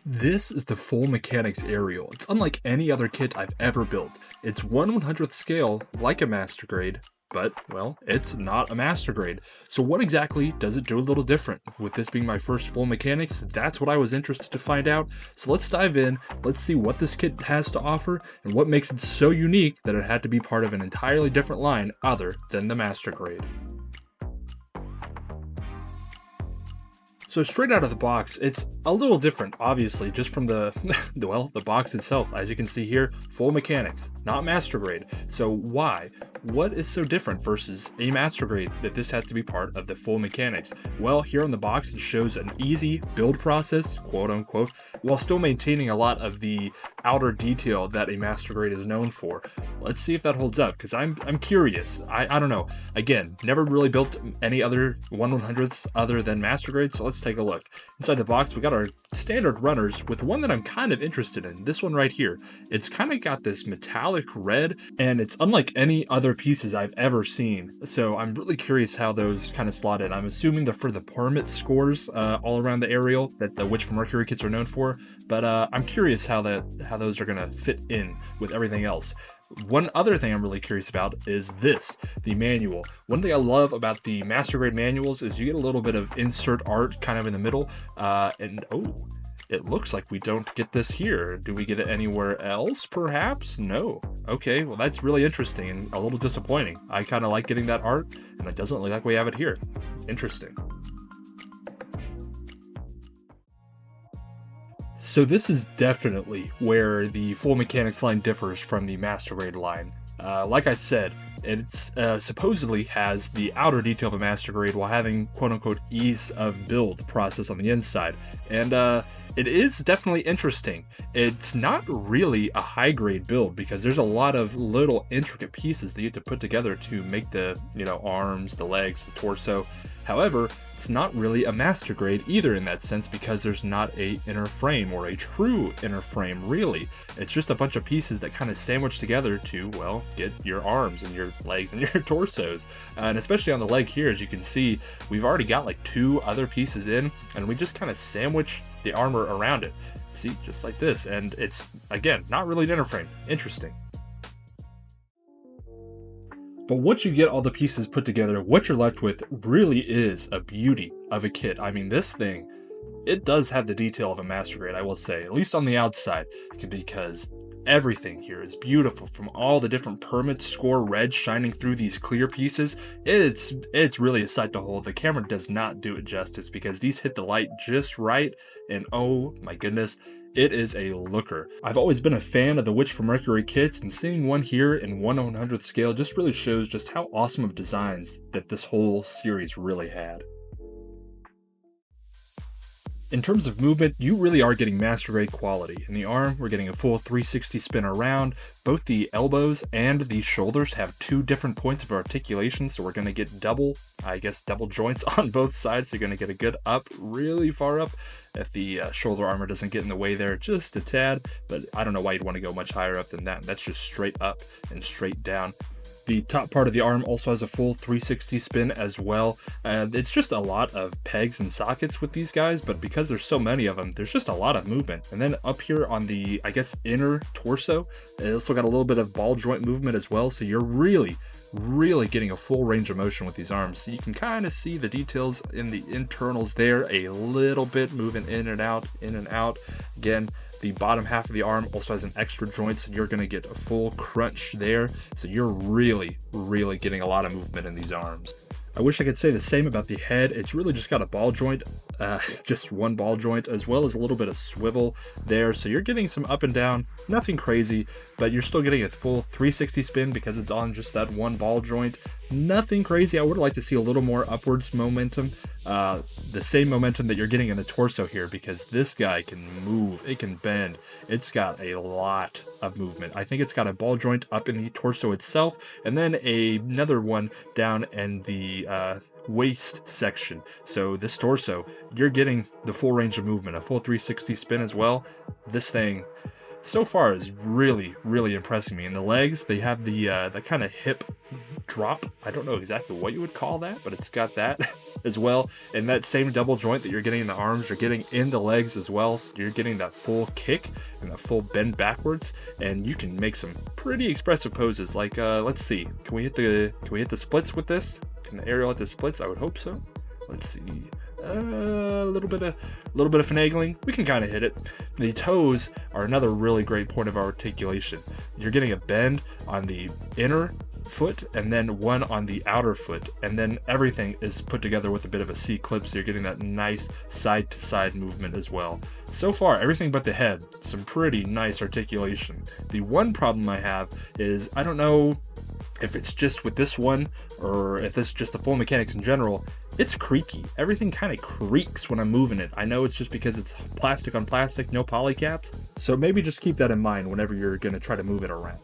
This is the full mechanics Ariel. It's unlike any other kit I've ever built. It's 1/100th scale, like a master grade, but, well, it's not a master grade. So what exactly does it do a little different? With this being my first full mechanics, that's what I was interested to find out. So let's dive in, let's see what this kit has to offer, and what makes it so unique that it had to be part of an entirely different line other than the master grade. So straight out of the box, it's a little different, obviously, just from the, well, the box itself. As you can see here, full mechanics, not master grade. So why? What is so different versus a master grade that this has to be part of the full mechanics? Well, here on the box, it shows an easy build process, quote unquote, while still maintaining a lot of the outer detail that a master grade is known for. Let's see if that holds up, because I'm curious. I don't know. Again, never really built any other 1/100ths other than master grade, so let's take a look. Inside the box, we got our standard runners with one that I'm kind of interested in. This one right here. It's kind of got this metallic red, and it's unlike any other pieces I've ever seen. So I'm really curious how those kind of slot in. I'm assuming they're for the permit scores all around the Ariel that the Witch from Mercury kits are known for, but I'm curious how those are gonna fit in with everything else. One other thing I'm really curious about is this, the manual. One thing I love about the master grade manuals is you get a little bit of insert art kind of in the middle, and oh, it looks like we don't get this here. Do we get it anywhere else, perhaps? No. Okay, well that's really interesting and a little disappointing. I kind of like getting that art, and it doesn't look like we have it here. Interesting. So this is definitely where the full mechanics line differs from the master grade line. Like I said, it's supposedly has the outer detail of a master grade while having quote-unquote ease of build process on the inside. And it is definitely interesting. It's not really a high grade build because there's a lot of little intricate pieces that you have to put together to make the, arms, the legs, the torso. However, it's not really a master grade either in that sense because there's not a inner frame or a true inner frame really. It's just a bunch of pieces that kind of sandwich together to, well, get your arms and your legs and your torsos. And especially on the leg here, as you can see, we've already got like 2 other pieces in and we just kind of sandwich the armor around it. See, just like this. And it's, again, not really an inner frame. Interesting. But once you get all the pieces put together, what you're left with really is a beauty of a kit. I mean, this thing, it does have the detail of a master grade, I will say, at least on the outside, because everything here is beautiful, from all the different permit score red shining through these clear pieces. It's really a sight to hold. The camera does not do it justice because these hit the light just right, and oh my goodness, it is a looker. I've always been a fan of the Witch from Mercury kits, and seeing one here in 1/100th scale just really shows just how awesome of designs that this whole series really had. In terms of movement, you really are getting master grade quality. In the arm, we're getting a full 360 spin around. Both the elbows and the shoulders have 2 different points of articulation, so we're going to get double joints on both sides. So you're going to get a good up, really far up. If the shoulder armor doesn't get in the way there just a tad, but I don't know why you'd want to go much higher up than that. That's just straight up and straight down. The top part of the arm also has a full 360 spin as well. It's just a lot of pegs and sockets with these guys, but because there's so many of them, there's just a lot of movement. And then up here on the, inner torso, it also got a little bit of ball joint movement as well. So you're really getting a full range of motion with these arms. So you can kind of see the details in the internals there, a little bit moving in and out, in and out. Again, the bottom half of the arm also has an extra joint, so you're going to get a full crunch there. So you're really getting a lot of movement in these arms. I wish I could say the same about the head. It's really just got a ball joint, just one ball joint, as well as a little bit of swivel there. So you're getting some up and down, nothing crazy, but you're still getting a full 360 spin because it's on just that one ball joint. Nothing crazy. I would like to see a little more upwards momentum, the same momentum that you're getting in the torso here, because this guy can move, it can bend. It's got a lot of movement. I think it's got a ball joint up in the torso itself, and then another one down in the waist section. So this torso, you're getting the full range of movement, a full 360 spin as well. This thing so far is really impressing me. And the legs, they have the kind of hip drop. I don't know exactly what you would call that, but it's got that as well. And that same double joint that you're getting in the arms, you're getting in the legs as well. So you're getting that full kick and that full bend backwards, and you can make some pretty expressive poses. Like let's see, can we hit the splits with this? Can the Ariel hit the splits? I would hope so. Let's see. A little bit of finagling, we can kind of hit it. The toes are another really great point of articulation. You're getting a bend on the inner foot and then one on the outer foot, and then everything is put together with a bit of a C clip, so you're getting that nice side to side movement as well. So far, everything but the head, some pretty nice articulation. The one problem I have is I don't know if it's just with this one or if it's just the full mechanics in general. It's creaky. Everything kind of creaks when I'm moving it. I know it's just because it's plastic on plastic, no poly caps, so maybe just keep that in mind whenever you're going to try to move it around.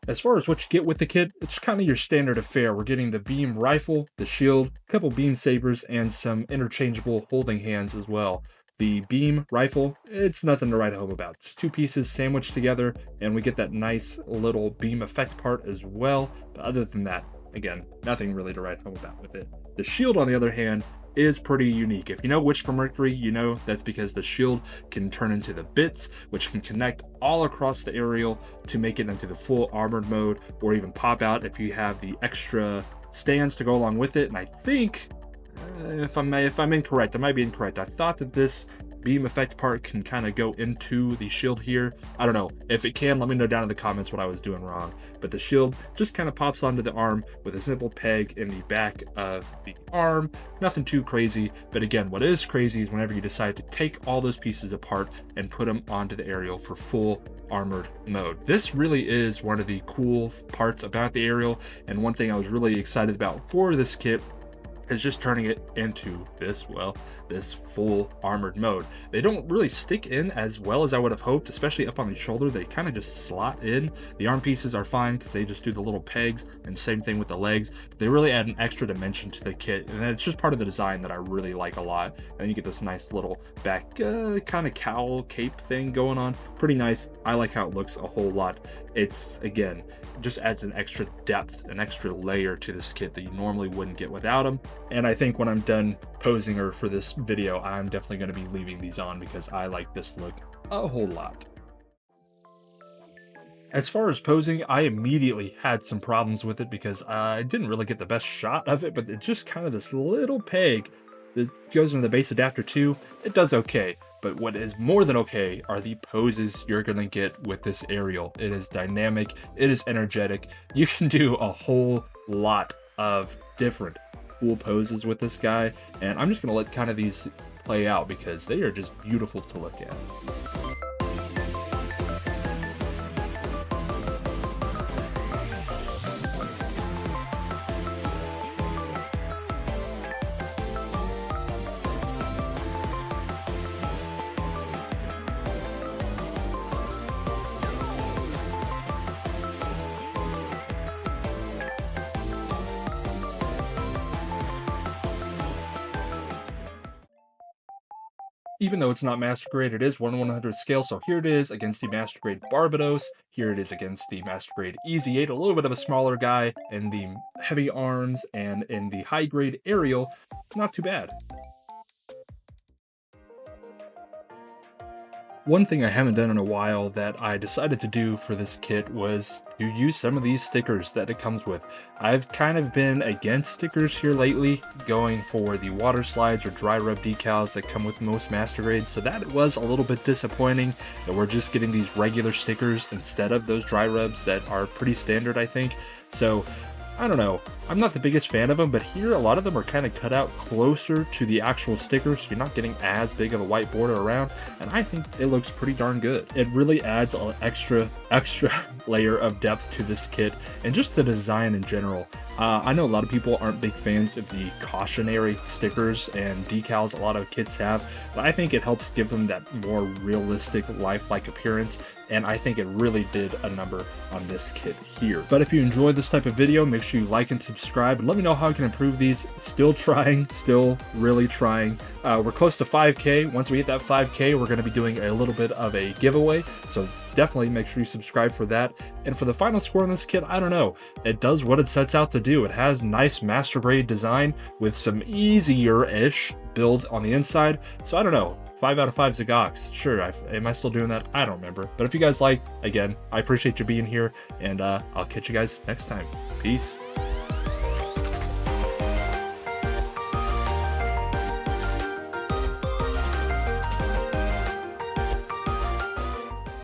As far as what you get with the kit, it's kind of your standard affair. We're getting the beam rifle, the shield, a couple beam sabers, and some interchangeable holding hands as well. The beam rifle, it's nothing to write home about. Just two pieces sandwiched together, and we get that nice little beam effect part as well. But other than that, again, nothing really to write home about with it. The shield, on the other hand, is pretty unique. If you know Witch from Mercury, you know that's because the shield can turn into the bits, which can connect all across the Ariel to make it into the full armored mode, or even pop out if you have the extra stands to go along with it. And I think, if I'm incorrect, I might be incorrect. I thought that this beam effect part can kind of go into the shield here. I don't know. If it can, let me know down in the comments what I was doing wrong. But the shield just kind of pops onto the arm with a simple peg in the back of the arm. Nothing too crazy. But again, what is crazy is whenever you decide to take all those pieces apart and put them onto the Ariel for full armored mode. This really is one of the cool parts about the Ariel, and one thing I was really excited about for this kit is just turning it into this full armored mode. They don't really stick in as well as I would have hoped, especially up on the shoulder. They kind of just slot in. The arm pieces are fine because they just do the little pegs, and same thing with the legs. They really add an extra dimension to the kit, and it's just part of the design that I really like a lot. And you get this nice little back kind of cowl cape thing going on. Pretty nice. I like how it looks a whole lot. It's, again, just adds an extra depth, an extra layer to this kit that you normally wouldn't get without them. And I think when I'm done posing her for this video, I'm definitely going to be leaving these on because I like this look a whole lot. As far as posing, I immediately had some problems with it because I didn't really get the best shot of it, but it's just kind of this little peg that goes into the base adapter too. It does okay. But what is more than okay are the poses you're going to get with this Ariel. It is dynamic, it is energetic. You can do a whole lot of different cool poses with this guy, and I'm just going to let kind of these play out because they are just beautiful to look at. Even though it's not Master Grade, it is 1/100 scale, so here it is against the Master Grade Barbados, here it is against the Master Grade Easy 8, a little bit of a smaller guy, in the heavy arms, and in the high grade Ariel, not too bad. One thing I haven't done in a while that I decided to do for this kit was to use some of these stickers that it comes with. I've kind of been against stickers here lately, going for the water slides or dry rub decals that come with most Master Grades, so that was a little bit disappointing that we're just getting these regular stickers instead of those dry rubs that are pretty standard, I think. So I don't know, I'm not the biggest fan of them, but here a lot of them are kind of cut out closer to the actual stickers, so you're not getting as big of a white border around, and I think it looks pretty darn good. It really adds an extra layer of depth to this kit, and just the design in general. I know a lot of people aren't big fans of the cautionary stickers and decals a lot of kits have, but I think it helps give them that more realistic, lifelike appearance, and I think it really did a number on this kit here. But if you enjoyed this type of video, make sure you like and subscribe, and let me know how I can improve these. Still trying, still really trying. We're close to 5K. Once we hit that 5K, we're going to be doing a little bit of a giveaway, so definitely make sure you subscribe for that. And for the final score on this kit, I don't know. It does what it sets out to do. It has nice master grade design with some easier-ish build on the inside. So I don't know. 5 out of 5 Zagox. Sure, am I still doing that? I don't remember. But if you guys like, again, I appreciate you being here, and I'll catch you guys next time. Peace.